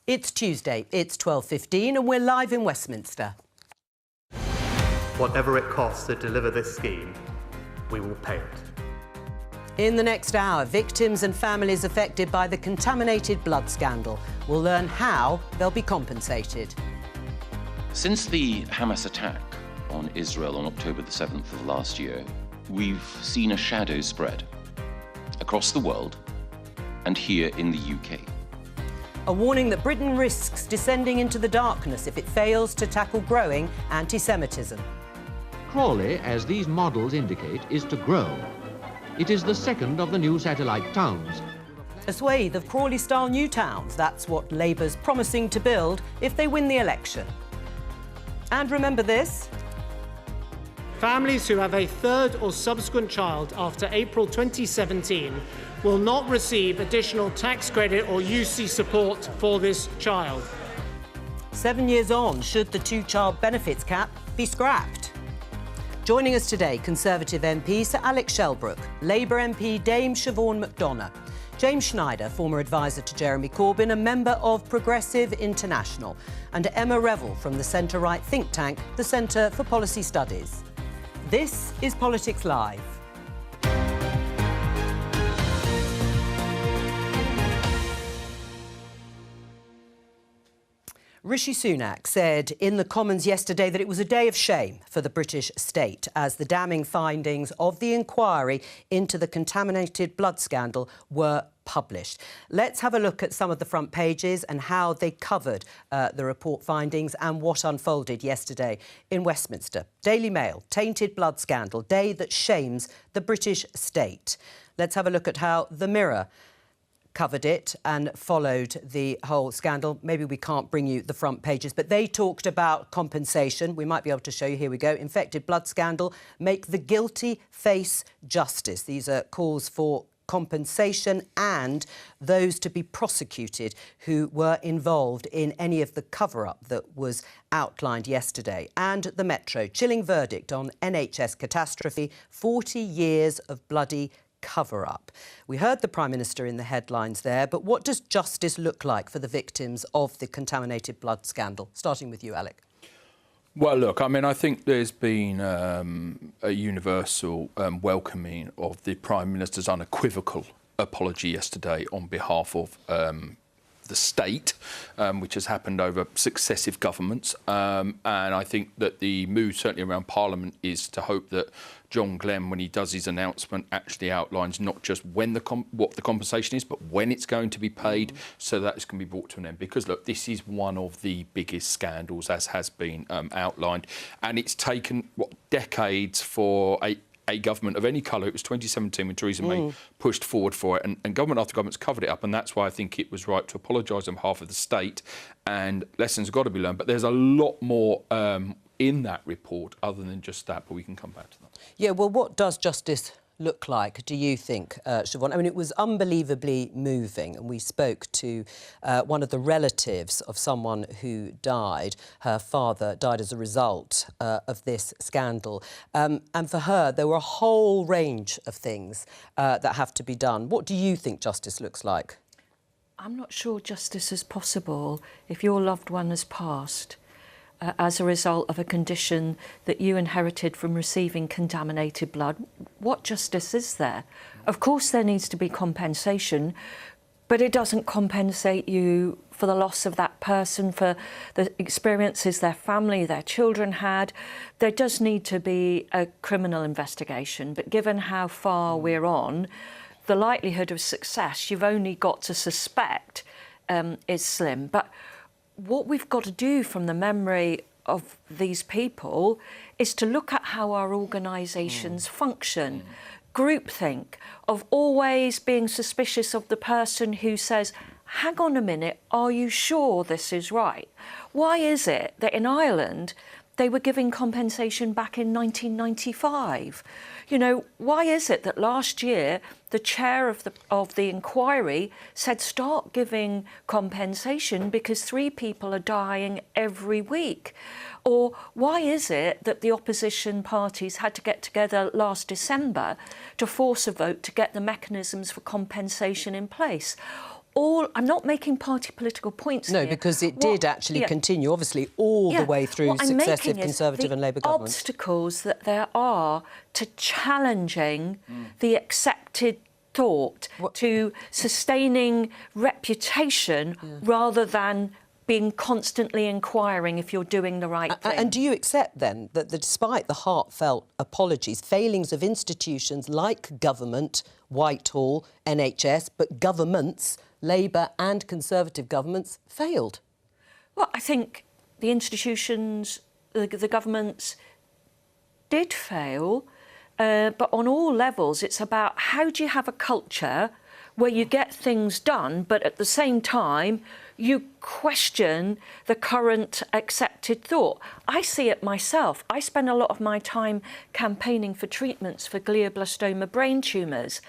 It's Tuesday, it's 12:15 and we're live in Westminster. Whatever it costs to deliver this scheme, we will pay it. In the next hour, victims and families affected by the contaminated blood scandal will learn how they'll be compensated. Since the Hamas attack on Israel on October the 7th of last year, we've seen a shadow spread across the world and here in the UK. A warning that Britain risks descending into the darkness if it fails to tackle growing anti-Semitism. Crawley, as these models indicate, is to grow. It is the second of the new satellite towns. A swathe of Crawley-style new towns, that's what Labour's promising to build if they win the election. And remember this? Families who have a third or subsequent child after April 2017 will not receive additional tax credit or UC support for this child. 7 years on, should the two-child benefits cap be scrapped? Joining us today, Conservative MP Sir Alex Shelbrooke, Labour MP Dame Siobhan McDonough, James Schneider, former advisor to Jeremy Corbyn, a member of Progressive International, and Emma Revel from the centre-right think tank, the Centre for Policy Studies. This is Politics Live. Rishi Sunak said in the Commons yesterday that it was a day of shame for the British state as the damning findings of the inquiry into the contaminated blood scandal were published. Let's have a look at some of the front pages and how they covered the report findings and what unfolded yesterday in Westminster. Daily Mail, tainted blood scandal, day that shames the British state. Let's have a look at how The Mirror covered it and followed the whole scandal. Maybe we can't bring you the front pages, but they talked about compensation. We might be able to show you. Here we go. Infected blood scandal. Make the guilty face justice. These are calls for compensation and those to be prosecuted who were involved in any of the cover-up that was outlined yesterday. And the Metro, chilling verdict on NHS catastrophe, 40 years of bloody cover-up. We heard the Prime Minister in the headlines there, but what does justice look like for the victims of the contaminated blood scandal? Starting with you, Alec. Well, look, I mean, I think there's been a universal welcoming of the Prime Minister's unequivocal apology yesterday on behalf of the state, which has happened over successive governments. And I think that the mood, certainly around Parliament, is to hope that John Glenn, when he does his announcement, actually outlines not just when what the compensation is, but when it's going to be paid, so that it's going to be brought to an end. Because, look, this is one of the biggest scandals, as has been outlined. And it's taken, decades for a government of any colour. It was 2017 when Theresa May pushed forward for it, and government after government's covered it up, and that's why I think it was right to apologise on behalf of the state, and lessons have got to be learned. But there's a lot more in that report other than just that, but we can come back to that. Yeah, well, what does justice look like, do you think, Siobhan? I mean, it was unbelievably moving, and we spoke to one of the relatives of someone who died. Her father died as a result of this scandal. And for her, there were a whole range of things that have to be done. What do you think justice looks like? I'm not sure justice is possible if your loved one has passed as a result of a condition that you inherited from receiving contaminated blood. What justice is there? Of course there needs to be compensation, but it doesn't compensate you for the loss of that person, for the experiences their family, their children had. There does need to be a criminal investigation, but given how far we're on, the likelihood of success you've only got to suspect is slim. But what we've got to do from the memory of these people is to look at how our organisations function. Groupthink, of always being suspicious of the person who says, hang on a minute, are you sure this is right? Why is it that in Ireland they were giving compensation back in 1995? You know, why is it that last year the chair of the inquiry said start giving compensation because 3 people are dying every week? Or why is it that the opposition parties had to get together last December to force a vote to get the mechanisms for compensation in place? I'm not making party political points No, here. because it did actually continue, obviously, all the way through successive Conservative and Labour governments. Obstacles that there are to challenging the accepted thought, to sustaining reputation rather than being constantly inquiring if you're doing the right thing. And do you accept, then, that despite the heartfelt apologies, failings of institutions like government, Whitehall, NHS, but governments, Labour and Conservative governments, failed? Well, I think the institutions, the governments did fail, but on all levels it's about how do you have a culture where you get things done, but at the same time you question the current accepted thought. I see it myself. I spend a lot of my time campaigning for treatments for glioblastoma brain tumours.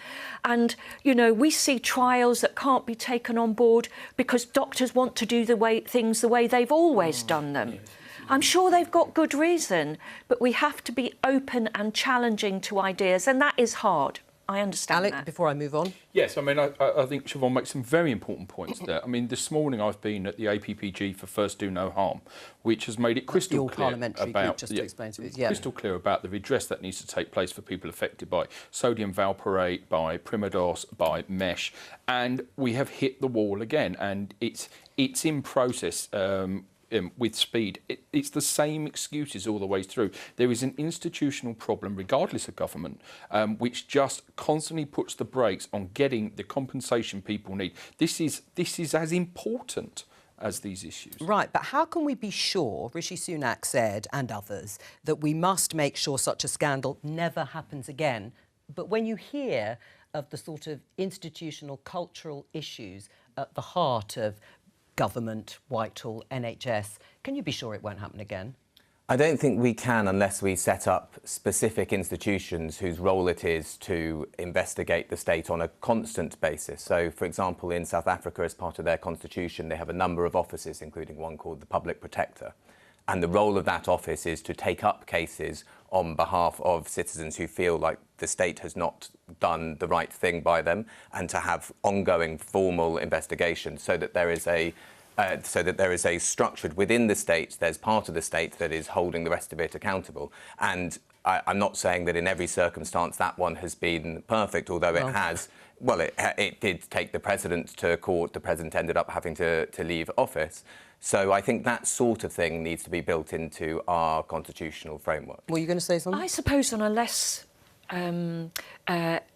And, you know, we see trials that can't be taken on board because doctors want to do things the way they've always done them. I'm sure they've got good reason, but we have to be open and challenging to ideas, and that is hard. I understand Alec, that. before I move on. Yes, I mean, I think Siobhan makes some very important points there. I mean, this morning I've been at the APPG for First Do No Harm, which has made it crystal clear about just to explain to us, crystal clear about the redress that needs to take place for people affected by sodium valproate, by Primados, by mesh, and we have hit the wall again, and it's in process. With speed. It's the same excuses all the way through. There is an institutional problem, regardless of government, which just constantly puts the brakes on getting the compensation people need. This is as important as these issues. Right, but how can we be sure, Rishi Sunak said, and others, that we must make sure such a scandal never happens again? But when you hear of the sort of institutional, cultural issues at the heart of government, Whitehall, NHS, can you be sure it won't happen again? I don't think we can unless we set up specific institutions whose role it is to investigate the state on a constant basis. So, for example, in South Africa, as part of their constitution, they have a number of offices, including one called the Public Protector. And the role of that office is to take up cases on behalf of citizens who feel like the state has not done the right thing by them, and to have ongoing formal investigations so that there is a structured within the state, there's part of the state that is holding the rest of it accountable. And I'm not saying that in every circumstance that one has been perfect, although it has. Well, it did take the president to court. The president ended up having to leave office. So I think that sort of thing needs to be built into our constitutional framework. Were you going to say something? I suppose on a less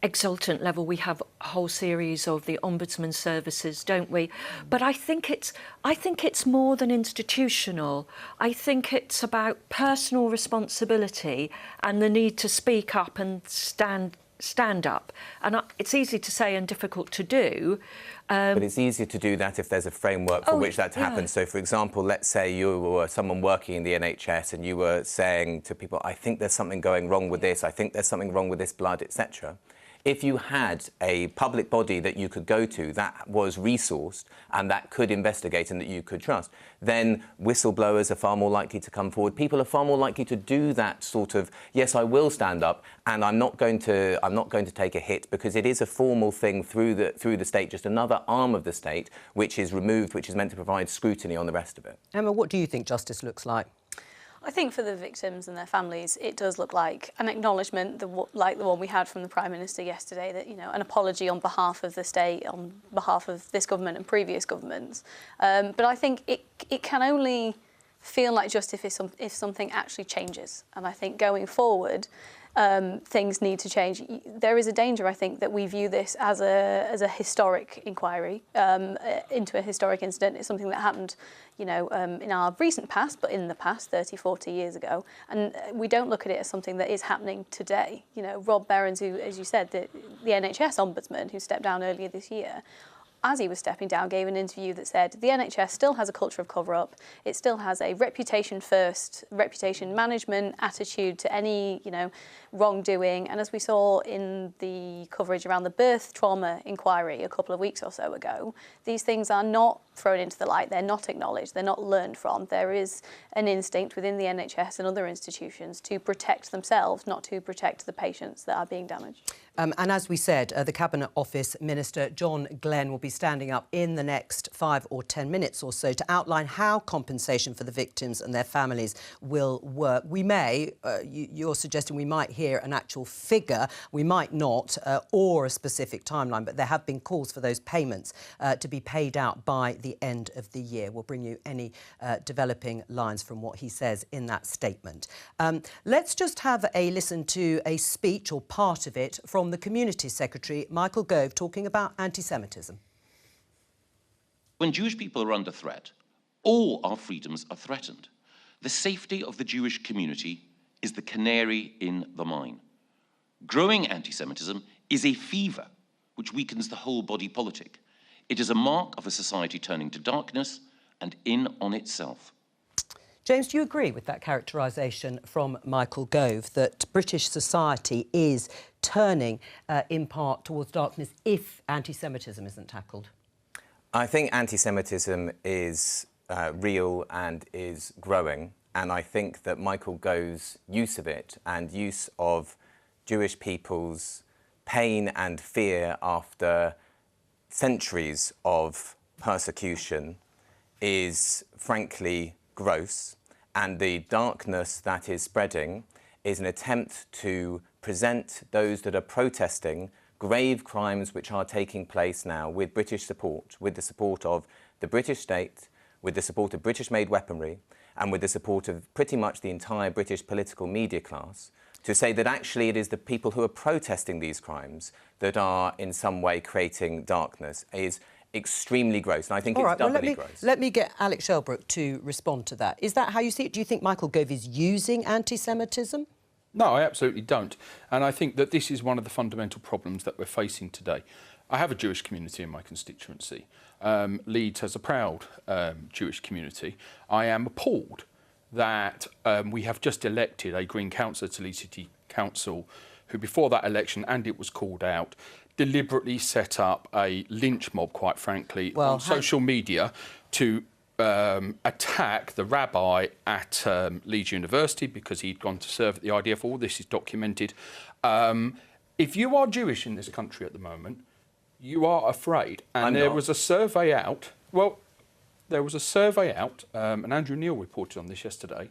exultant level, we have a whole series of the Ombudsman services, don't we? But I think it's more than institutional. I think it's about personal responsibility and the need to speak up and stand up. And it's easy to say and difficult to do. But it's easier to do that if there's a framework for which that happens. So, for example, let's say you were someone working in the NHS and you were saying to people, I think there's something going wrong with this, I think there's something wrong with this blood, etc. If you had a public body that you could go to that was resourced and that could investigate and that you could trust, then whistleblowers are far more likely to come forward. People are far more likely to do that sort of, yes, I will stand up and I'm not going to take a hit, because it is a formal thing through the state, just another arm of the state which is removed, which is meant to provide scrutiny on the rest of it. Emma, what do you think justice looks like? I think for the victims and their families, it does look like an acknowledgement, like the one we had from the Prime Minister yesterday, that, you know, an apology on behalf of the state, on behalf of this government and previous governments. But I think it can only feel like justice if something actually changes. And I think going forward, things need to change. There is a danger, I think, that we view this as a historic inquiry into a historic incident. It's something that happened, you know, in our recent past, but in the past, 30, 40 years ago. And we don't look at it as something that is happening today. You know, Rob Behrens, who, as you said, the NHS Ombudsman, who stepped down earlier this year, as he was stepping down, gave an interview that said the NHS still has a culture of cover-up. It still has a reputation-first, reputation management attitude to any, you know, wrongdoing. And as we saw in the coverage around the birth trauma inquiry a couple of weeks or so ago, these things are not thrown into the light. They're not acknowledged. They're not learned from. There is an instinct within the NHS and other institutions to protect themselves, not to protect the patients that are being damaged. And as we said, the Cabinet Office Minister John Glenn will be standing up in the next 5 or 10 minutes or so to outline how compensation for the victims and their families will work. We may, you're suggesting we might hear an actual figure, we might not, or a specific timeline, but there have been calls for those payments to be paid out by the end of the year. We'll bring you any developing lines from what he says in that statement. Let's just have a listen to a speech, or part of it, from the Community Secretary, Michael Gove, talking about anti-Semitism. When Jewish people are under threat, all our freedoms are threatened. The safety of the Jewish community is the canary in the mine. Growing anti-Semitism is a fever which weakens the whole body politic. It is a mark of a society turning to darkness and in on itself. James, do you agree with that characterisation from Michael Gove, that British society is turning in part towards darkness if anti-Semitism isn't tackled? I think anti-Semitism is real and is growing, and I think that Michael Gove's use of it and use of Jewish people's pain and fear after centuries of persecution is frankly gross, and the darkness that is spreading is an attempt to present those that are protesting grave crimes which are taking place now with British support, with the support of the British state, with the support of British-made weaponry, and with the support of pretty much the entire British political media class, to say that actually it is the people who are protesting these crimes that are in some way creating darkness is extremely gross, and I think it's doubly gross. Let me get Alex Shelbrooke to respond to that. Is that how you see it? Do you think Michael Gove is using anti-Semitism? No, I absolutely don't. And I think that this is one of the fundamental problems that we're facing today. I have a Jewish community in my constituency. Leeds has a proud Jewish community. I am appalled that we have just elected a Green councillor to Leeds City Council who, before that election, and it was called out, deliberately set up a lynch mob, quite frankly, on social media to attack the rabbi at Leeds University because he'd gone to serve at the IDF. All this is documented. If you are Jewish in this country at the moment, you are afraid. And there was a survey out. Well, there was a survey out, and Andrew Neil reported on this yesterday,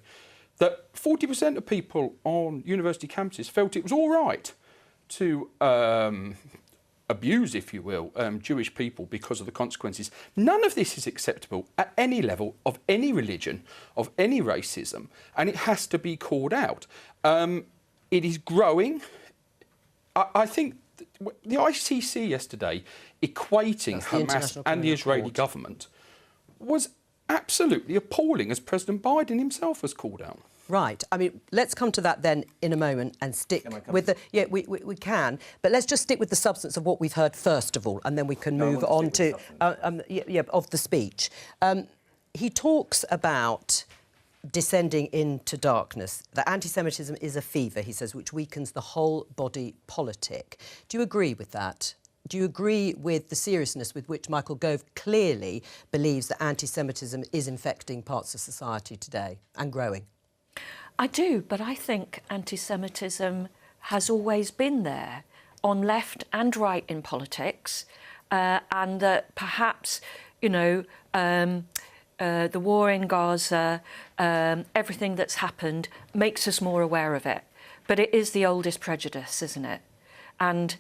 that 40% of people on university campuses felt it was all right to abuse, if you will, Jewish people because of the consequences. None of this is acceptable at any level, of any religion, of any racism, and it has to be called out. It is growing. I think the ICC yesterday equating Hamas and the Israeli government was absolutely appalling, as President Biden himself has called out. Right. I mean, let's come to that then in a moment and stick with the... Yeah, we can. But let's just stick with the substance of what we've heard first of all, and then we can move on to... of the speech. He talks about descending into darkness. That anti-Semitism is a fever, he says, which weakens the whole body politic. Do you agree with that? Do you agree with the seriousness with which Michael Gove clearly believes that anti-Semitism is infecting parts of society today and growing? I do, but I think anti-Semitism has always been there, on left and right in politics, and that perhaps, you know, the war in Gaza, everything that's happened makes us more aware of it. But it is the oldest prejudice, isn't it? And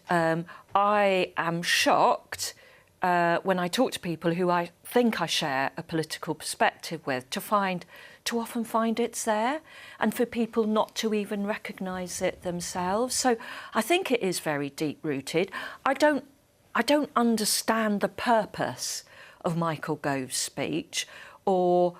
I am shocked when I talk to people who I think I share a political perspective with, to often find it's there, and for people not to even recognise it themselves. So I think it is very deep-rooted. I don't understand the purpose of Michael Gove's speech or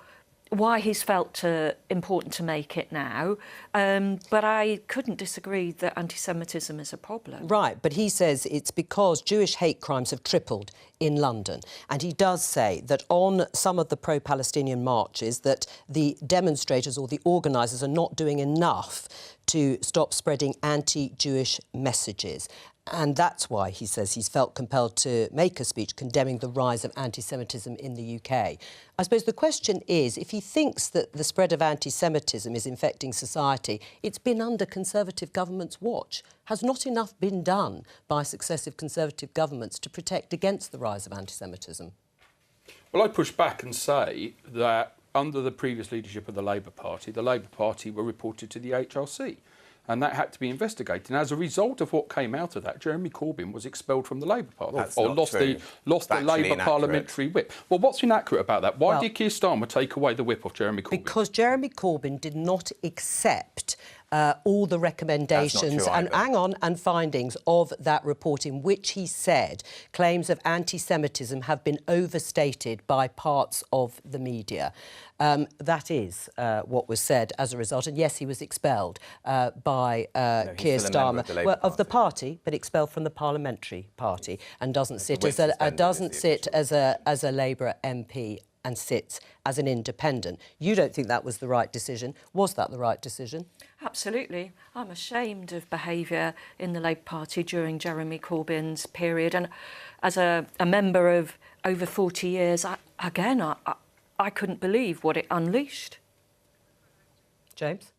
why he's felt important to make it now, but I couldn't disagree that anti-Semitism is a problem. Right, but he says it's because Jewish hate crimes have tripled in London, and he does say that on some of the pro-Palestinian marches that the demonstrators or the organisers are not doing enough to stop spreading anti-Jewish messages. And that's why he says he's felt compelled to make a speech condemning the rise of anti-Semitism in the UK. I suppose the question is, if he thinks that the spread of anti-Semitism is infecting society, it's been under Conservative governments' watch. Has not enough been done by successive Conservative governments to protect against the rise of anti-Semitism? Well, I push back and say that under the previous leadership of the Labour Party were reported to the HRC. And that had to be investigated. And as a result of what came out of that, Jeremy Corbyn was expelled from the Labour Party, or lost the Labour parliamentary whip. Well, what's inaccurate about that? Why did Keir Starmer take away the whip of Jeremy Corbyn? Because Jeremy Corbyn did not accept all the recommendations and findings of that report, in which he said claims of anti-Semitism have been overstated by parts of the media. That is what was said as a result. And yes, he was expelled by Keir Starmer of the party, but expelled from the parliamentary party, and doesn't sit as a Labour MP and sits as an independent. You don't think that was the right decision. Was that the right decision? Absolutely. I'm ashamed of behaviour in the Labour Party during Jeremy Corbyn's period. And as a member of over 40 years, I couldn't believe what it unleashed. James?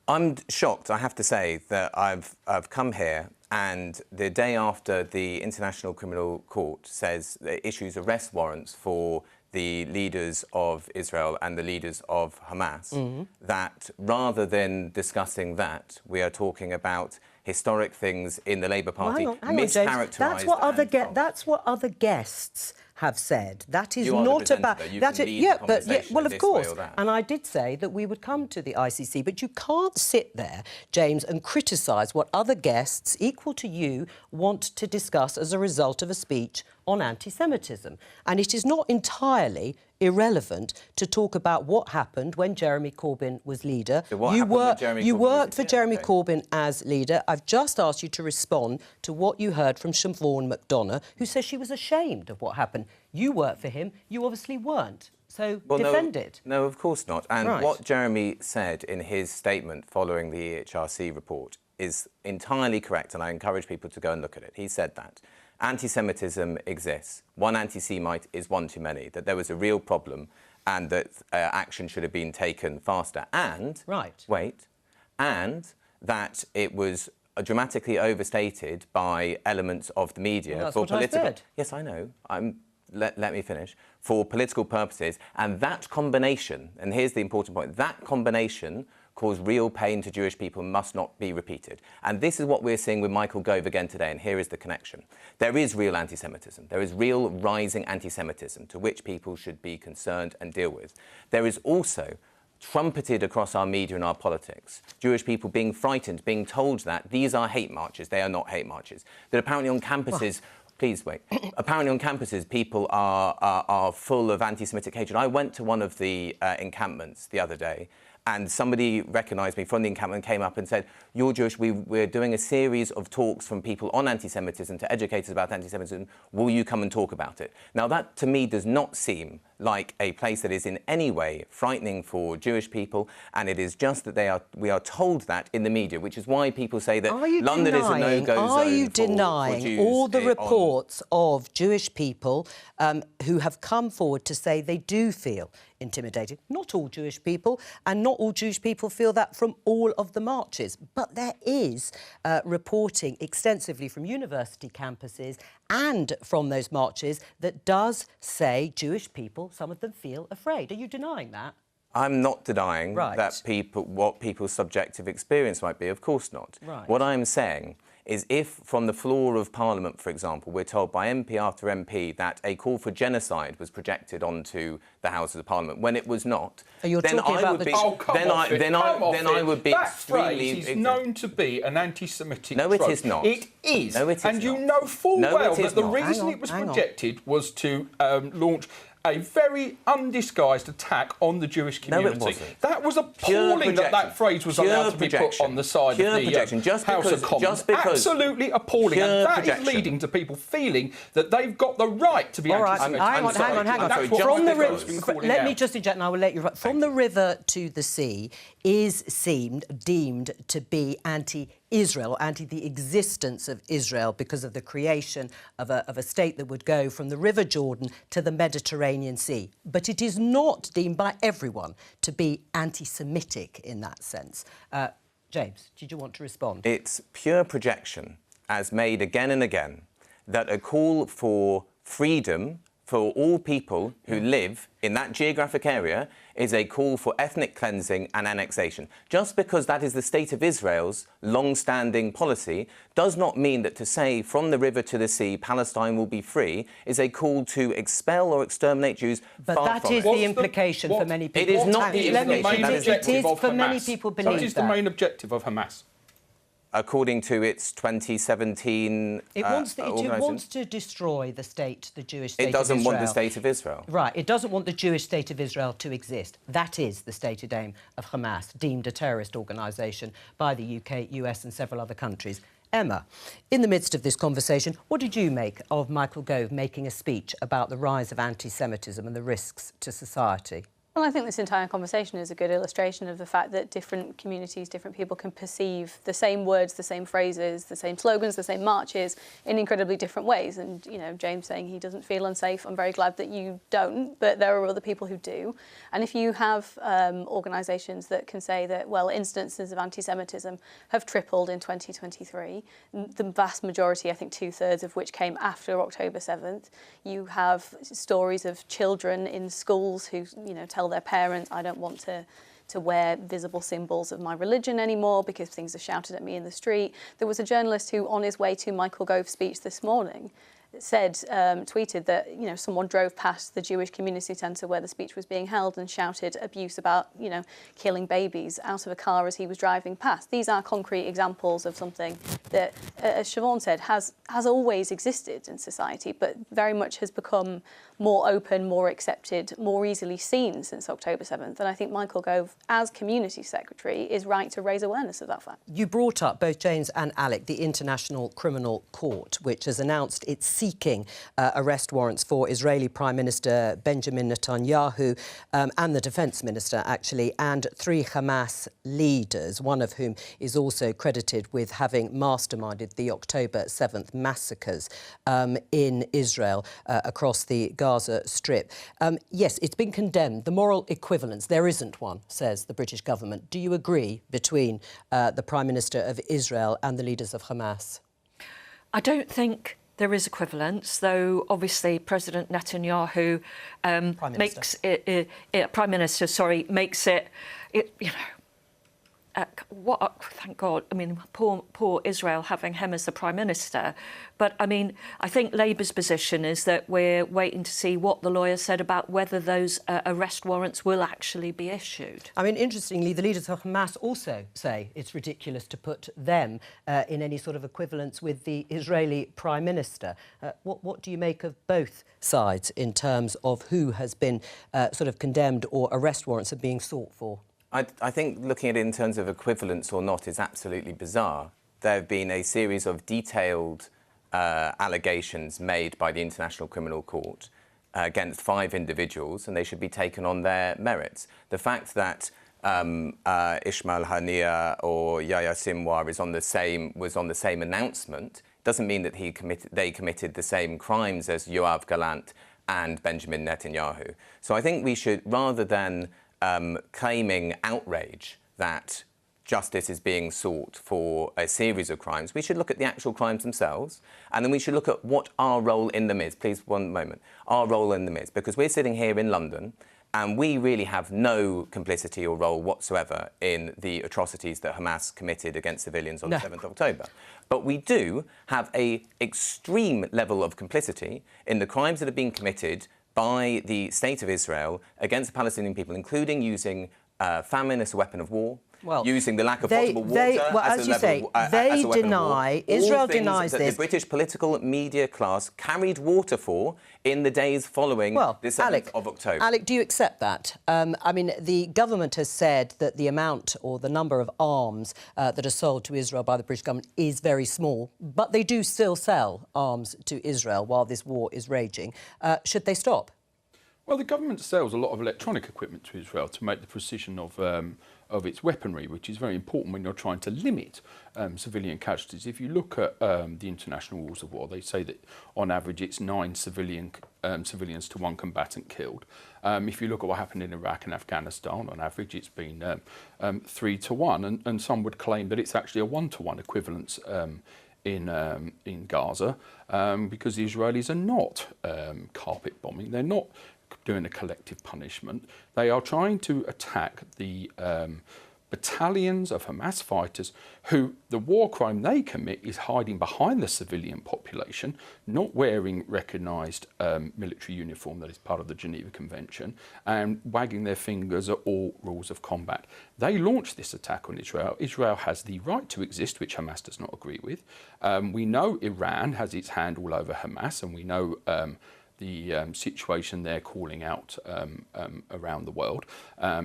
I'm shocked, I have to say, that I've come here and the day after the International Criminal Court says it issues arrest warrants for the leaders of Israel and the leaders of Hamas, that rather than discussing that, we are talking about historic things in the Labour Party, hang on, James. That's what other guests have said. That is not about that. Well, of course. And I did say that we would come to the ICC, but you can't sit there, James, and criticise what other guests equal to you want to discuss as a result of a speech on anti-Semitism. And it is not entirely irrelevant to talk about what happened when Jeremy Corbyn was leader. So you worked for Jeremy Corbyn as leader. I've just asked you to respond to what you heard from Siobhan McDonough, who says she was ashamed of what happened. You worked for him. You obviously weren't. So defend it. No, of course not. And what Jeremy said in his statement following the EHRC report is entirely correct, and I encourage people to go and look at it. He said that anti-Semitism exists. One anti-Semite is one too many, that there was a real problem and that action should have been taken faster. And, and that it was dramatically overstated by elements of the media. Well, that's what I said. Yes, I know. Let me finish. For political purposes. And that combination, and here's the important point, that combination caused real pain to Jewish people, must not be repeated. And this is what we're seeing with Michael Gove again today, and here is the connection. There is real anti-Semitism. There is real rising anti-Semitism to which people should be concerned and deal with. There is also trumpeted across our media and our politics, Jewish people being frightened, being told that these are hate marches. They are not hate marches. That apparently on campuses... Please wait. Apparently on campuses, people are full of anti-Semitic hatred. I went to one of the encampments the other day, and somebody recognised me from the encampment and came up and said, "You're Jewish, we're doing a series of talks from people on anti-Semitism to educate us about anti-Semitism. Will you come and talk about it?" Now, that, to me, does not seem like a place that is in any way frightening for Jewish people, and it is just that we are told that in the media, which is why people say that London is a no-go zone. Are you denying all the reports of Jewish people who have come forward to say they do feel intimidated? Not all Jewish people, and not all Jewish people feel that from all of the marches. But there is reporting extensively from university campuses and from those marches that does say Jewish people, some of them, feel afraid. Are you denying that? I'm not denying that what people's subjective experience might be. Of course not. What I'm saying is if from the floor of Parliament, for example, we're told by MP after MP that a call for genocide was projected onto the Houses of Parliament when it was not, then I would be... Then I would be extremely... That phrase is known to be an anti-Semitic trope. No, it is not. It is. No, it is and you know full well that the reason it was projected was to launch a very undisguised attack on the Jewish community. No, it wasn't. That was appalling that phrase was allowed to be put on the side of the House of Commons. Absolutely appalling. And that is leading to people feeling that they've got the right to be anti-Semitic. Hang on. Let me just inject, and I will let you... From the river to the sea is deemed to be anti Israel, anti the existence of Israel because of the creation of a state that would go from the River Jordan to the Mediterranean Sea. But it is not deemed by everyone to be anti-Semitic in that sense. James, did you want to respond? It's pure projection, as made again and again, that a call for freedom for all people who live in that geographic area is a call for ethnic cleansing and annexation. Just because that is the State of Israel's long-standing policy does not mean that to say from the river to the sea, Palestine will be free, is a call to expel or exterminate Jews. But that is the implication for many people. It is not the implication. It is for many people believe that. That is the main objective of Hamas. According to its 2017 it wants to destroy the state, the Jewish state of Israel. It doesn't want the State of Israel. Right, it doesn't want the Jewish state of Israel to exist. That is the stated aim of Hamas, deemed a terrorist organisation by the UK, US and several other countries. Emma, in the midst of this conversation, what did you make of Michael Gove making a speech about the rise of anti-Semitism and the risks to society? Well, I think this entire conversation is a good illustration of the fact that different communities, different people can perceive the same words, the same phrases, the same slogans, the same marches in incredibly different ways. And, you know, James saying he doesn't feel unsafe, I'm very glad that you don't, but there are other people who do. And if you have organisations that can say that, well, instances of anti-Semitism have tripled in 2023, the vast majority, I think 2/3 of which came after October 7th, you have stories of children in schools who, you know, tell their parents, I don't want to wear visible symbols of my religion anymore because things are shouted at me in the street. There was a journalist who, on his way to Michael Gove's speech this morning, said, tweeted that, you know, someone drove past the Jewish community centre where the speech was being held and shouted abuse about, you know, killing babies out of a car as he was driving past. These are concrete examples of something that, as Siobhan said, has always existed in society, but very much has become more open, more accepted, more easily seen since October 7th. And I think Michael Gove, as Community Secretary, is right to raise awareness of that fact. You brought up, both James and Alec, the International Criminal Court, which has announced it's seeking arrest warrants for Israeli Prime Minister Benjamin Netanyahu and the Defence Minister, actually, and 3 Hamas leaders, one of whom is also credited with having masterminded the October 7th massacres in Israel across the Gaza Strip. Yes, it's been condemned. The moral equivalence, there isn't one, says the British government. Do you agree between the Prime Minister of Israel and the leaders of Hamas? I don't think there is equivalence, though obviously President Netanyahu makes it, you know, thank God. I mean, poor Israel having him as the Prime Minister. But, I mean, I think Labour's position is that we're waiting to see what the lawyer said about whether those arrest warrants will actually be issued. I mean, interestingly, the leaders of Hamas also say it's ridiculous to put them in any sort of equivalence with the Israeli Prime Minister. What do you make of both sides in terms of who has been sort of condemned or arrest warrants are being sought for? I think looking at it in terms of equivalence or not is absolutely bizarre. There have been a series of detailed allegations made by the International Criminal Court against 5 individuals, and they should be taken on their merits. The fact that Ismail Haniyeh or Yahya Sinwar was on the same announcement doesn't mean that they committed the same crimes as Yoav Gallant and Benjamin Netanyahu. So I think we should, rather than claiming outrage that justice is being sought for a series of crimes, we should look at the actual crimes themselves, and then we should look at what our role in them is. Please, one moment. Our role in them is, because we're sitting here in London, and we really have no complicity or role whatsoever in the atrocities that Hamas committed against civilians on the 7th of October. But we do have an extreme level of complicity in the crimes that have been committed by the State of Israel against the Palestinian people, including using famine as a weapon of war, using the lack of potable water as a weapon of war. Israel denies that this. The British political media class carried water for in the days following the 7th of October. Alec, do you accept that? I mean, the government has said that the amount or the number of arms that are sold to Israel by the British government is very small, but they do still sell arms to Israel while this war is raging. Should they stop? Well, the government sells a lot of electronic equipment to Israel to make the precision of its weaponry, which is very important when you're trying to limit civilian casualties. If you look at the international rules of war, they say that on average it's 9 civilians to 1 combatant killed. If you look at what happened in Iraq and Afghanistan, on average it's been 3 to 1, and some would claim that it's actually a 1-to-1 equivalence in Gaza, because the Israelis are not carpet bombing. They're not doing a collective punishment. They are trying to attack the battalions of Hamas fighters who the war crime they commit is hiding behind the civilian population, not wearing recognised military uniform that is part of the Geneva Convention, and wagging their fingers at all rules of combat. They launched this attack on Israel. Israel has the right to exist, which Hamas does not agree with. We know Iran has its hand all over Hamas, and we know the situation they're calling out around the world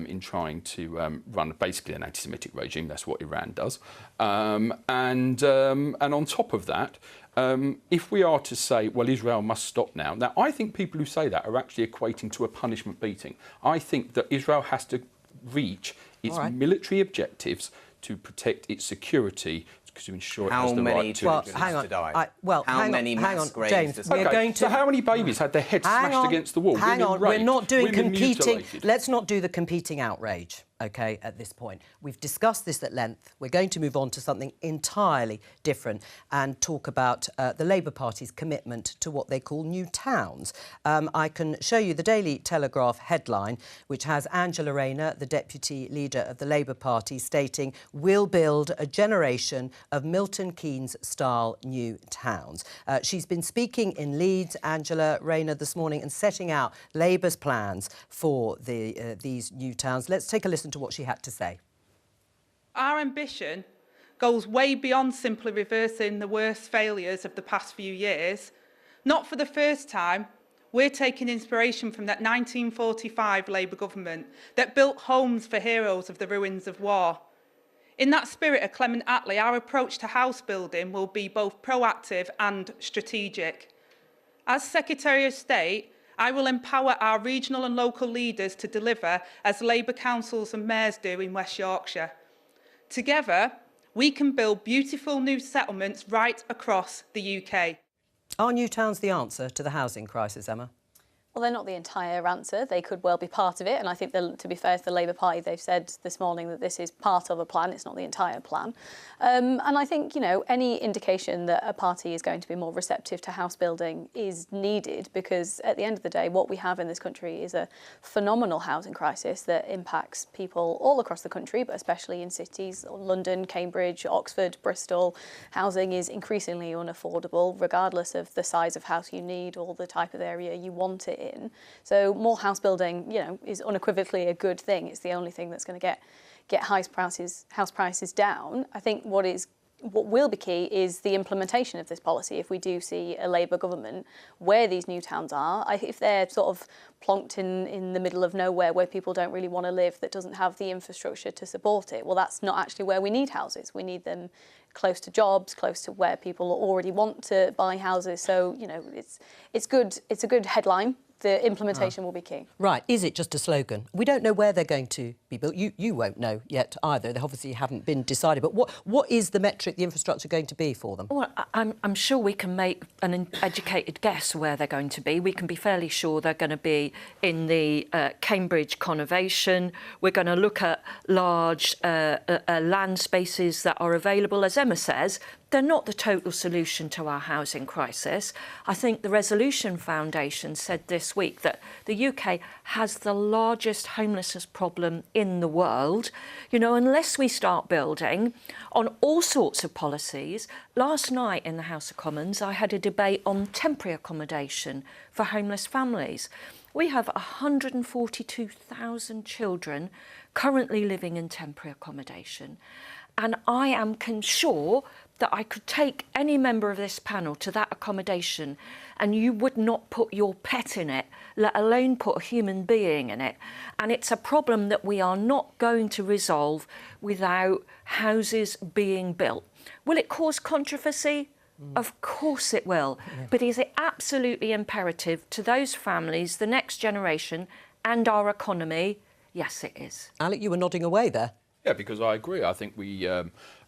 in trying to run basically an anti-Semitic regime. That's what Iran does. And on top of that, if we are to say, well, Israel must stop now, I think people who say that are actually equating to a punishment beating. I think that Israel has to reach its military objectives to protect its security, to ensure it has the right to die. How many mass graves, James, we're going to... So how many babies had their heads smashed against the wall? Hang on, we're not doing competing... Mutilated. Let's not do the competing outrage, OK, at this point. We've discussed this at length. We're going to move on to something entirely different and talk about the Labour Party's commitment to what they call new towns. I can show you the Daily Telegraph headline, which has Angela Rayner, the deputy leader of the Labour Party, stating, "We'll build a generation of Milton Keynes-style new towns." She's been speaking in Leeds, Angela Rayner, this morning, and setting out Labour's plans for these new towns. Let's take a listen to what she had to say. Our ambition goes way beyond simply reversing the worst failures of the past few years. Not for the first time, we're taking inspiration from that 1945 Labour government that built homes for heroes of the ruins of war. In that spirit of Clement Attlee, our approach to house building will be both proactive and strategic. As Secretary of State, I will empower our regional and local leaders to deliver as Labour councils and mayors do in West Yorkshire. Together, we can build beautiful new settlements right across the UK. Are new towns the answer to the housing crisis, Emma? Well, they're not the entire answer. They could well be part of it. And I think, to be fair to the Labour Party, they've said this morning that this is part of a plan. It's not the entire plan. And I think, you know, any indication that a party is going to be more receptive to house building is needed, because at the end of the day, what we have in this country is a phenomenal housing crisis that impacts people all across the country, but especially in cities, London, Cambridge, Oxford, Bristol. Housing is increasingly unaffordable, regardless of the size of house you need or the type of area you want it in. So more house building, you know, is unequivocally a good thing. It's the only thing that's going to get house prices down. I think what will be key is the implementation of this policy. If we do see a Labour government where these new towns are, if they're sort of plonked in the middle of nowhere where people don't really want to live, that doesn't have the infrastructure to support it, well, that's not actually where we need houses. We need them close to jobs, close to where people already want to buy houses. So, you know, it's good. It's a good headline. The implementation will be key. Right. Is it just a slogan? We don't know where they're going to be built. You won't know yet either. They obviously haven't been decided. But what is the metric, the infrastructure going to be for them? Well, I'm sure we can make an educated guess where they're going to be. We can be fairly sure they're going to be in the Cambridge conurbation. We're going to look at large land spaces that are available. As Emma says, they're not the total solution to our housing crisis. I think the Resolution Foundation said this week that the UK has the largest homelessness problem in the world. You know, unless we start building on all sorts of policies. Last night in the House of Commons, I had a debate on temporary accommodation for homeless families. We have 142,000 children currently living in temporary accommodation. And I am sure that I could take any member of this panel to that accommodation and you would not put your pet in it, let alone put a human being in it. And it's a problem that we are not going to resolve without houses being built. Will it cause controversy? Of course it will. Yeah. But is it absolutely imperative to those families, the next generation and our economy? Yes, it is. Alec, you were nodding away there. Yeah, because I agree. I think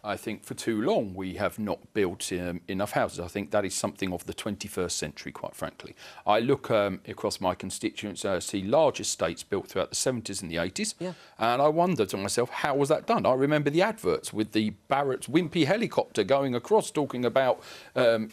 I think for too long we have not built enough houses. I think that is something of the 21st century, quite frankly. I look across my constituents, I see large estates built throughout the 70s and the 80s, and I wonder to myself, how was that done? I remember the adverts with the Barrett's Wimpy helicopter going across talking about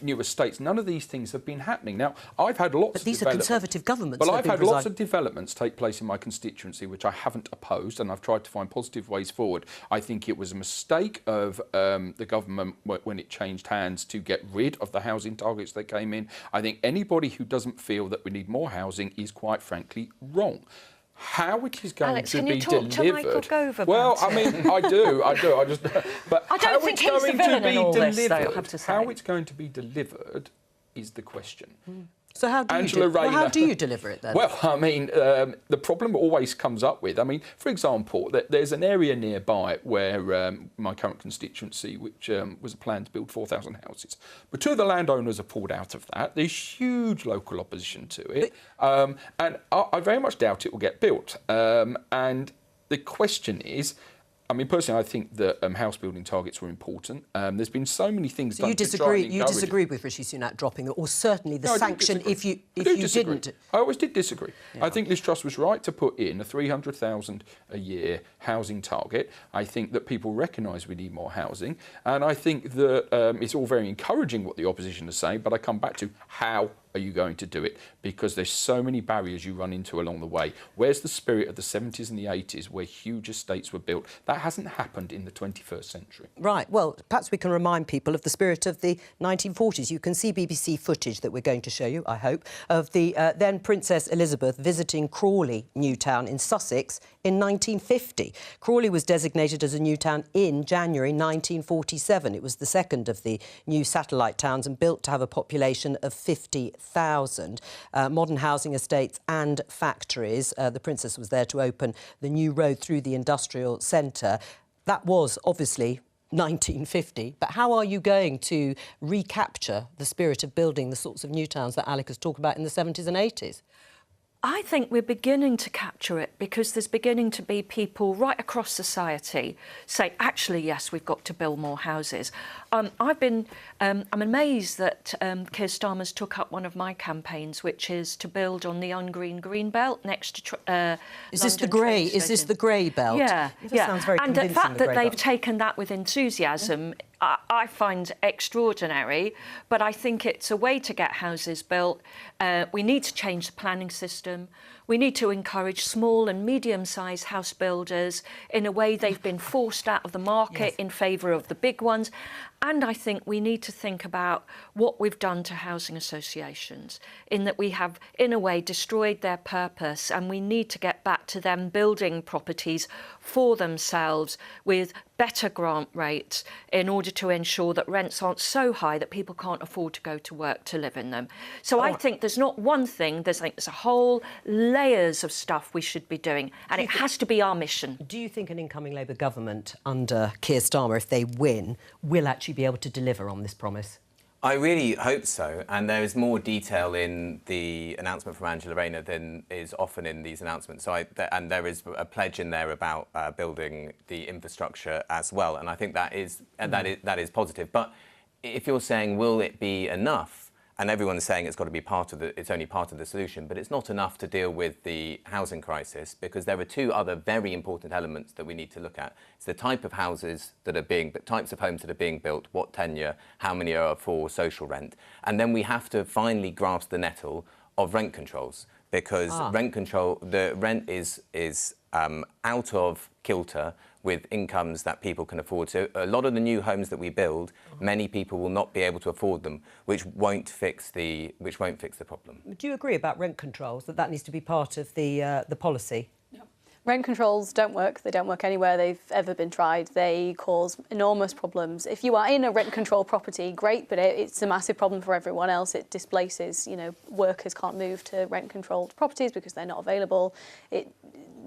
new estates. None of these things have been happening. Now, I've had lots of these are Conservative governments. Well, I've had lots of developments take place in my constituency, which I haven't opposed, and I've tried to find positive ways forward. I think it was a mistake of the government when it changed hands to get rid of the housing targets that came in. I think anybody who doesn't feel that we need more housing is quite frankly wrong. How it is going Alex, to can be you talk delivered? To Michael Gove about well, I mean, I do. But I don't think he's the villain in all this, though, I have to say. How it's going to be delivered is the question. So how do how do you deliver it then? Well, I mean, the problem always comes up with, I mean, for example, there's an area nearby where my current constituency, which was a plan to build 4,000 houses. But two of the landowners have pulled out of that. There's huge local opposition to it. And I very much doubt it will get built. And the question is, I mean, personally, I think that house building targets were important. There's been so many things done. You disagree with Rishi Sunak dropping it, or certainly the sanction if you didn't. I always did disagree. Yeah. I think Liz Truss was right to put in a 300,000 a year housing target. I think that people recognise we need more housing, and I think that it's all very encouraging what the opposition is saying. But I come back to how are you going to do it? Because there's so many barriers you run into along the way. Where's the spirit of the 70s and the 80s where huge estates were built? That hasn't happened in the 21st century. Right. Well, perhaps we can remind people of the spirit of the 1940s. You can see BBC footage that we're going to show you, I hope, of the then Princess Elizabeth visiting Crawley New Town in Sussex in 1950. Crawley was designated as a new town in January 1947. It was the second of the new satellite towns and built to have a population of 50,000. Modern housing estates and factories. The Princess was there to open the new road through the industrial centre. That was obviously 1950, but how are you going to recapture the spirit of building the sorts of new towns that Alec has talked about in the 70s and 80s? I think we're beginning to capture it because there's beginning to be people right across society say, actually, yes, we've got to build more houses. I'm amazed that Keir Starmer's took up one of my campaigns, which is to build on the ungreen green belt next to Is this the grey belt? Yeah, yeah. Sounds very and the convincing, fact that they've taken that with enthusiasm, I find extraordinary. But I think it's a way to get houses built. We need to change the planning system. We need to encourage small and medium-sized house builders in a way they've been forced out of the market in favour of the big ones. And I think we need to think about what we've done to housing associations, in that we have, in a way, destroyed their purpose, and we need to get back to them building properties for themselves with better grant rates in order to ensure that rents aren't so high that people can't afford to go to work to live in them. So I think there's not one thing, there's a whole layers of stuff we should be doing, and it has to be our mission. Do you think an incoming Labour government under Keir Starmer, if they win, will actually be able to deliver on this promise? I really hope so, and there is more detail in the announcement from Angela Rayner than is often in these announcements. And there is a pledge in there about building the infrastructure as well, and I think that is positive. But if you're saying, will it be enough? And everyone's saying it's only part of the solution, but it's not enough to deal with the housing crisis, because there are two other very important elements that we need to look at. It's the type of houses that are types of homes that are being built, what tenure, how many are for social rent, and then we have to finally grasp the nettle of rent controls, because the rent is out of kilter with incomes that people can afford. So a lot of the new homes that we build, many people will not be able to afford them, which won't fix the problem. Do you agree about rent controls, that needs to be part of the policy? Yeah. Rent controls don't work. They don't work anywhere they've ever been tried. They cause enormous problems. If you are in a rent control property, great, but it's a massive problem for everyone else. It displaces, workers can't move to rent controlled properties because they're not available. It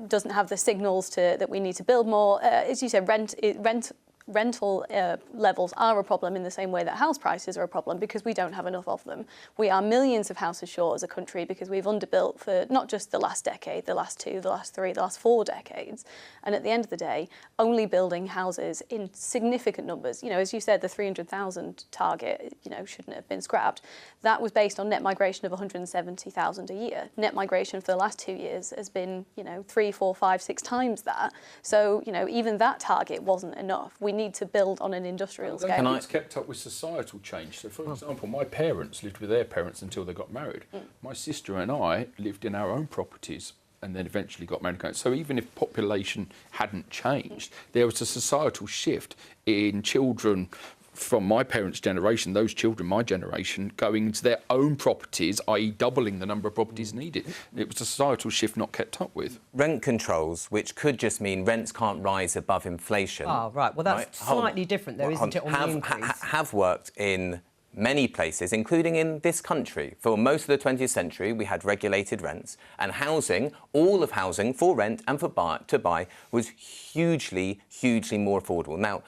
doesn't have the signals that we need to build more. As you said, rent rental levels are a problem in the same way that house prices are a problem, because we don't have enough of them. We are millions of houses short as a country because we've underbuilt for not just the last decade, the last 2, the last 3, the last 4 decades. And at the end of the day, only building houses in significant numbers, as you said, the 300,000 target, shouldn't have been scrapped. That was based on net migration of 170,000 a year. Net migration for the last 2 years has been, 3, 4, 5, 6 times that. So, even that target wasn't enough. We need to build on an industrial scale. It's kept up with societal change. So, for example, my parents lived with their parents until they got married. My sister and I lived in our own properties and then eventually got married. So even if population hadn't changed, there was a societal shift in children from my parents' generation, those children, my generation, going into their own properties, i.e. doubling the number of properties needed. It was a societal shift not kept up with. Rent controls, which could just mean rents can't rise above inflation. Oh, right. Well, that's slightly different, though, isn't it, on the increase? Have worked in many places, including in this country. For most of the 20th century, we had regulated rents, and housing, all of housing for rent and for to buy, was hugely, hugely more affordable. Now,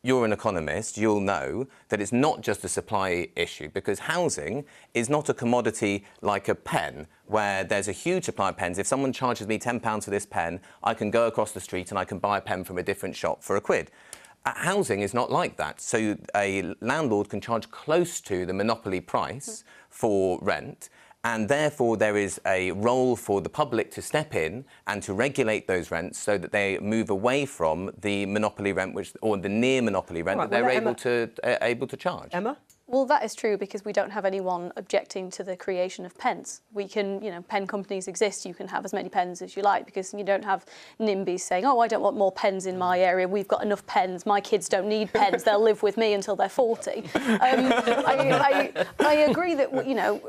you're an economist, you'll know that it's not just a supply issue, because housing is not a commodity like a pen, where there's a huge supply of pens. If someone charges me £10 for this pen, I can go across the street and I can buy a pen from a different shop for £1. Housing is not like that. So a landlord can charge close to the monopoly price for rent, and therefore there is a role for the public to step in and to regulate those rents so that they move away from the monopoly rent, or the near monopoly rent that they're able to charge. Emma? Well, that is true because we don't have anyone objecting to the creation of pens. We can, pen companies exist. You can have as many pens as you like because you don't have NIMBYs saying, oh, I don't want more pens in my area. We've got enough pens. My kids don't need pens. They'll live with me until they're 40. I agree that,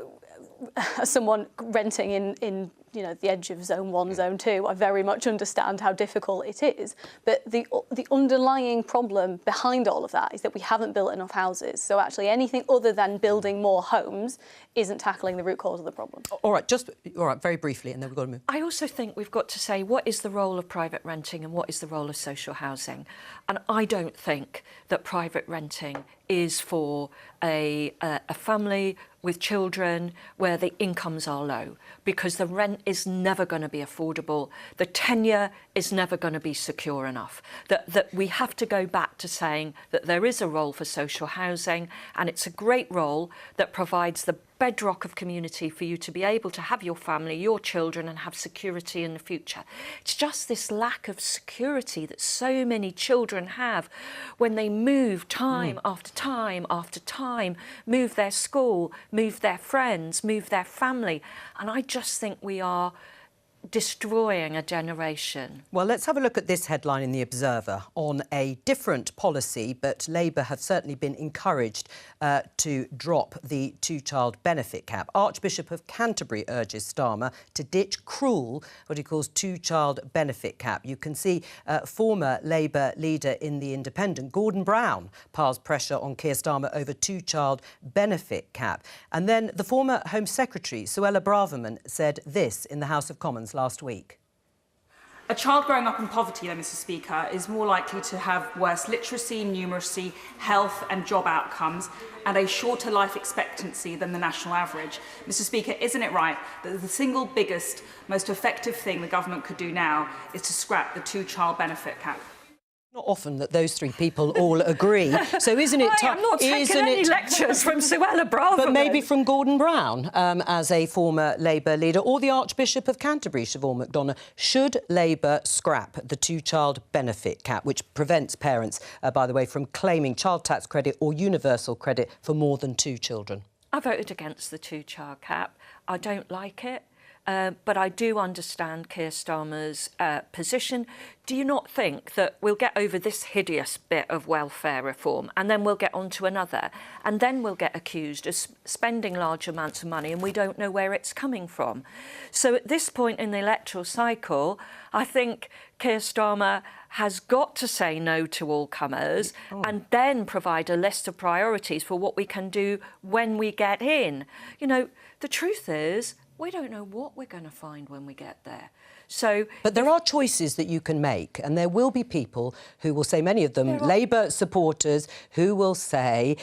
as someone renting in the edge of Zone 1, Zone 2, I very much understand how difficult it is. But the underlying problem behind all of that is that we haven't built enough houses. So actually anything other than building more homes isn't tackling the root cause of the problem. All right, very briefly, and then we've got to move. I also think we've got to say what is the role of private renting and what is the role of social housing. And I don't think that private renting is for a family with children where the incomes are low, because the rent is never going to be affordable. The tenure is never going to be secure enough. That we have to go back to saying that there is a role for social housing, and it's a great role that provides the bedrock of community for you to be able to have your family, your children, and have security in the future. It's just this lack of security that so many children have when they move time after time after time, move their school, move their friends, move their family. And I just think we are destroying a generation. Well, let's have a look at this headline in The Observer on a different policy, but Labour have certainly been encouraged to drop the 2-child benefit cap. Archbishop of Canterbury urges Starmer to ditch cruel, what he calls 2-child benefit cap. You can see former Labour leader in The Independent, Gordon Brown, piles pressure on Keir Starmer over 2-child benefit cap. And then the former Home Secretary, Suella Braverman, said this in the House of Commons last week. A child growing up in poverty, though, Mr. Speaker, is more likely to have worse literacy, numeracy, health and job outcomes and a shorter life expectancy than the national average. Mr. Speaker, isn't it right that the single biggest, most effective thing the government could do now is to scrap the 2-child benefit cap? Not often that those three people all agree. So isn't it time? I'm not taking any lectures from Suella Braverman. But maybe from Gordon Brown, as a former Labour leader, or the Archbishop of Canterbury, Siobhan McDonough. Should Labour scrap the 2-child benefit cap, which prevents parents, by the way, from claiming child tax credit or universal credit for more than 2 children? I voted against the 2-child cap. I don't like it. But I do understand Keir Starmer's position. Do you not think that we'll get over this hideous bit of welfare reform and then we'll get on to another, and then we'll get accused of spending large amounts of money and we don't know where it's coming from? So at this point in the electoral cycle, I think Keir Starmer has got to say no to all comers and then provide a list of priorities for what we can do when we get in. The truth is, we don't know what we're going to find when we get there. So, but there are choices that you can make, and there will be people who will say, many of them Labour supporters, who will say,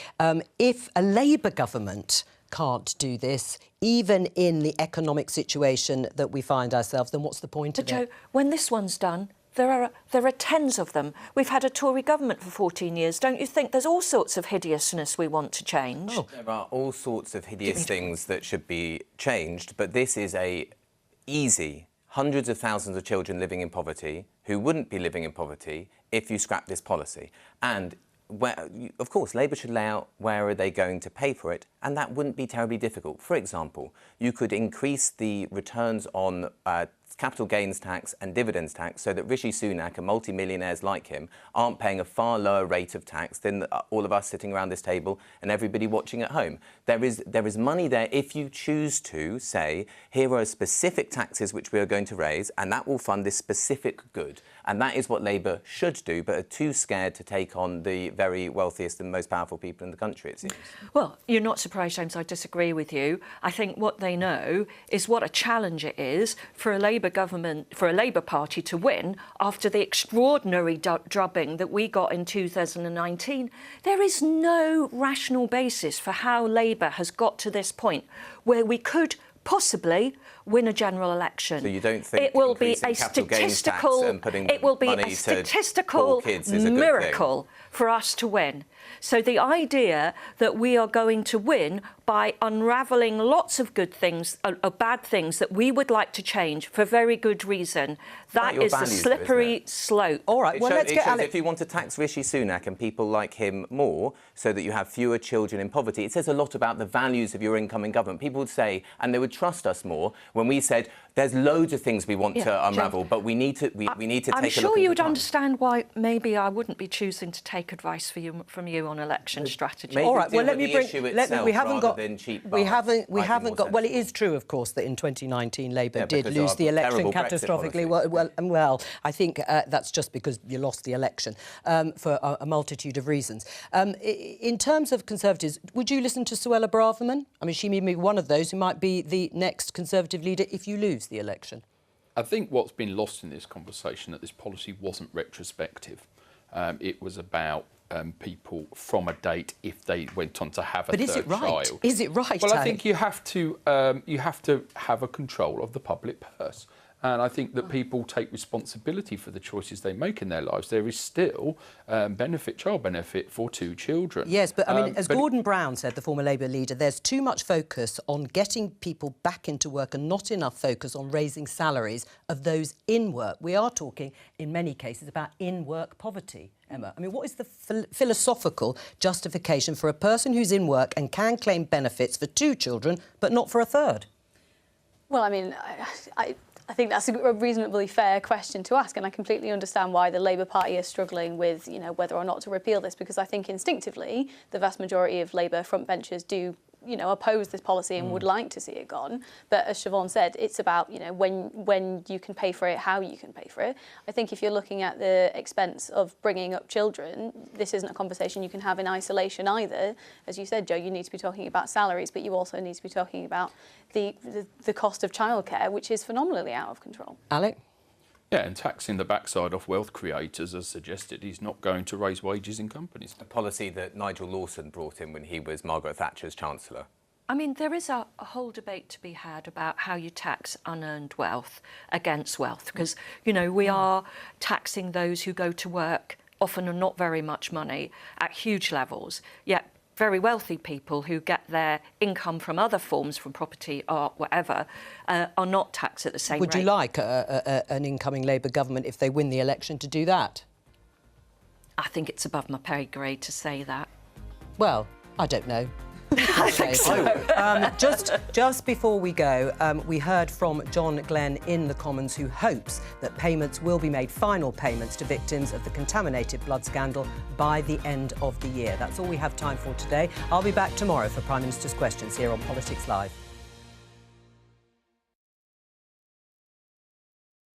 if a Labour government can't do this, even in the economic situation that we find ourselves, then what's the point of it? But Jo, when this one's done, there are tens of them. We've had a Tory government for 14 years. Don't you think there's all sorts of hideousness we want to change? Oh. There are all sorts of hideous things that should be changed, but this is a easy, hundreds of thousands of children living in poverty who wouldn't be living in poverty if you scrap this policy. And of course, Labour should lay out where are they going to pay for it, and that wouldn't be terribly difficult. For example, you could increase the returns on capital gains tax and dividends tax so that Rishi Sunak and multimillionaires like him aren't paying a far lower rate of tax than all of us sitting around this table and everybody watching at home. There is money there if you choose to say, here are specific taxes which we are going to raise, and that will fund this specific good. And that is what Labour should do, but are too scared to take on the very wealthiest and most powerful people in the country, it seems. Well, you're not surprised, James, I disagree with you. I think what they know is what a challenge it is for a Labour government, for a Labour Party to win after the extraordinary drubbing that we got in 2019. There is no rational basis for how Labour has got to this point where we could possibly win a general election. So you don't think it will be a statistical miracle for us to win. So the idea that we are going to win by unravelling lots of good things, bad things that we would like to change for very good reason, that is a slippery slope. All right, well, let's get Alex. If you want to tax Rishi Sunak and people like him more so that you have fewer children in poverty, it says a lot about the values of your incoming government. People would say, and they would trust us more when we said, there's loads of things we want to unravel, but we need to take a look. I'm sure you would understand why maybe I wouldn't be choosing to take advice from you on election strategy. Maybe all right, well, let me bring. We haven't got. Well, it is true, of course, that in 2019 Labour did lose the election catastrophically. Well, I think that's just because you lost the election for a multitude of reasons. In terms of Conservatives, would you listen to Suella Braverman? I mean, she may be one of those who might be the next Conservative leader if you lose the election. I think what's been lost in this conversation that this policy wasn't retrospective. It was about people from a date if they went on to have a third child. Is it right? Well, I think you have to have a control of the public purse. And I think that people take responsibility for the choices they make in their lives. There is still child benefit for 2 children. Yes, but I mean, as Gordon Brown said, the former Labour leader, there's too much focus on getting people back into work and not enough focus on raising salaries of those in work. We are talking, in many cases, about in-work poverty. Emma, I mean, what is the philosophical justification for a person who's in work and can claim benefits for 2 children, but not for a third? Well, I mean, I think that's a reasonably fair question to ask, and I completely understand why the Labour Party is struggling with, whether or not to repeal this, because I think instinctively the vast majority of Labour frontbenchers do, oppose this policy and would like to see it gone. But as Siobhan said, it's about, when you can pay for it, how you can pay for it. I think if you're looking at the expense of bringing up children, this isn't a conversation you can have in isolation either. As you said, Jo, you need to be talking about salaries, but you also need to be talking about the cost of childcare, which is phenomenally out of control. Alec? Yeah, and taxing the backside off wealth creators, as suggested, he's not going to raise wages in companies. A policy that Nigel Lawson brought in when he was Margaret Thatcher's Chancellor. I mean, there is a whole debate to be had about how you tax unearned wealth against wealth, because, we are taxing those who go to work, often on not very much money, at huge levels, yet very wealthy people who get their income from other forms, from property, art, whatever, are not taxed at the same rate. Would you like an incoming Labour government, if they win the election, to do that? I think it's above my pay grade to say that. Well, I don't know. I think so. Just before we go, we heard from John Glenn in the Commons, who hopes that payments will be made, final payments to victims of the contaminated blood scandal, by the end of the year. That's all we have time for today. I'll be back tomorrow for Prime Minister's Questions here on Politics Live.